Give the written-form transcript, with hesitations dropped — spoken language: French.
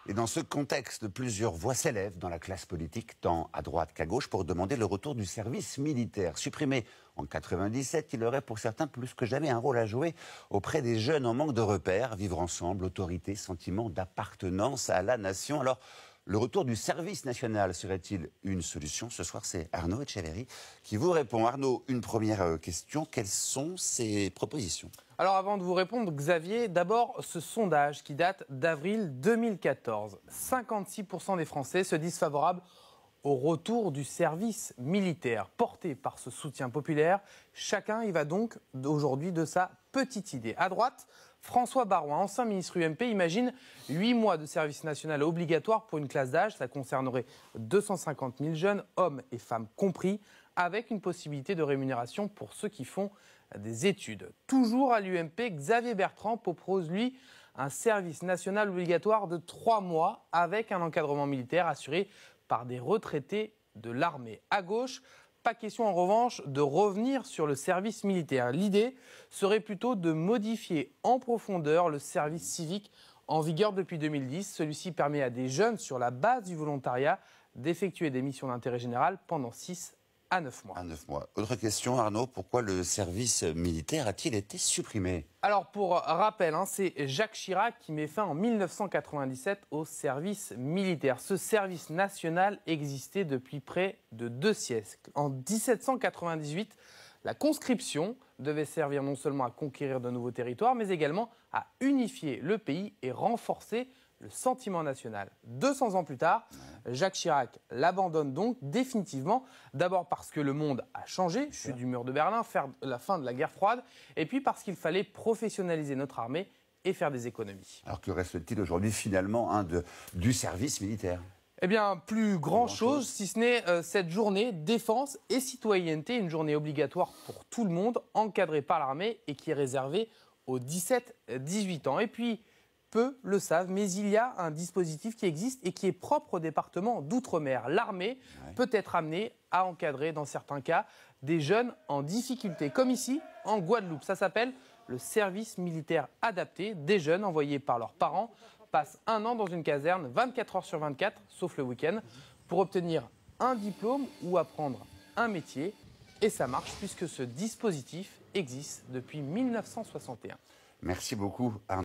Et dans ce contexte, plusieurs voix s'élèvent dans la classe politique, tant à droite qu'à gauche, pour demander le retour du service militaire. Supprimé en 97, il aurait pour certains plus que jamais un rôle à jouer auprès des jeunes en manque de repères, vivre ensemble, autorité, sentiment d'appartenance à la nation. Alors, le retour du service national serait-il une solution? Ce soir, c'est Arnaud Etcheverry qui vous répond. Arnaud, une première question. Quelles sont ses propositions? Alors avant de vous répondre, Xavier, d'abord ce sondage qui date d'avril 2014. 56% des Français se disent favorables au retour du service militaire. Porté par ce soutien populaire, chacun y va donc aujourd'hui de sa petite idée. À droite, François Baroin, ancien ministre UMP, imagine 8 mois de service national obligatoire pour une classe d'âge. Ça concernerait 250 000 jeunes, hommes et femmes compris, avec une possibilité de rémunération pour ceux qui font des études. Toujours à l'UMP, Xavier Bertrand propose, lui, un service national obligatoire de 3 mois avec un encadrement militaire assuré par des retraités de l'armée. À gauche, pas question en revanche de revenir sur le service militaire. L'idée serait plutôt de modifier en profondeur le service civique en vigueur depuis 2010. Celui-ci permet à des jeunes sur la base du volontariat d'effectuer des missions d'intérêt général pendant 6 à 9 mois. À 9 mois. Autre question, Arnaud, pourquoi le service militaire a-t-il été supprimé? Alors pour rappel, c'est Jacques Chirac qui met fin en 1997 au service militaire. Ce service national existait depuis près de 2 siècles. En 1798, la conscription devait servir non seulement à conquérir de nouveaux territoires, mais également à unifier le pays et renforcer le sentiment national. 200 ans plus tard, Jacques Chirac l'abandonne donc définitivement. D'abord parce que le monde a changé, chute du mur de Berlin, la fin de la guerre froide, et puis parce qu'il fallait professionnaliser notre armée et faire des économies. Alors que reste-t-il aujourd'hui finalement du service militaire? Eh bien, plus grand-chose, si ce n'est cette journée défense et citoyenneté, une journée obligatoire pour tout le monde, encadrée par l'armée et qui est réservée aux 17-18 ans. Et puis, peu le savent, mais il y a un dispositif qui existe et qui est propre au département d'Outre-mer. L'armée peut être amenée à encadrer, dans certains cas, des jeunes en difficulté, comme ici, en Guadeloupe. Ça s'appelle le service militaire adapté. Des jeunes envoyés par leurs parents passent 1 an dans une caserne, 24 heures sur 24, sauf le week-end, pour obtenir un diplôme ou apprendre un métier. Et ça marche puisque ce dispositif existe depuis 1961. Merci beaucoup, Arnaud.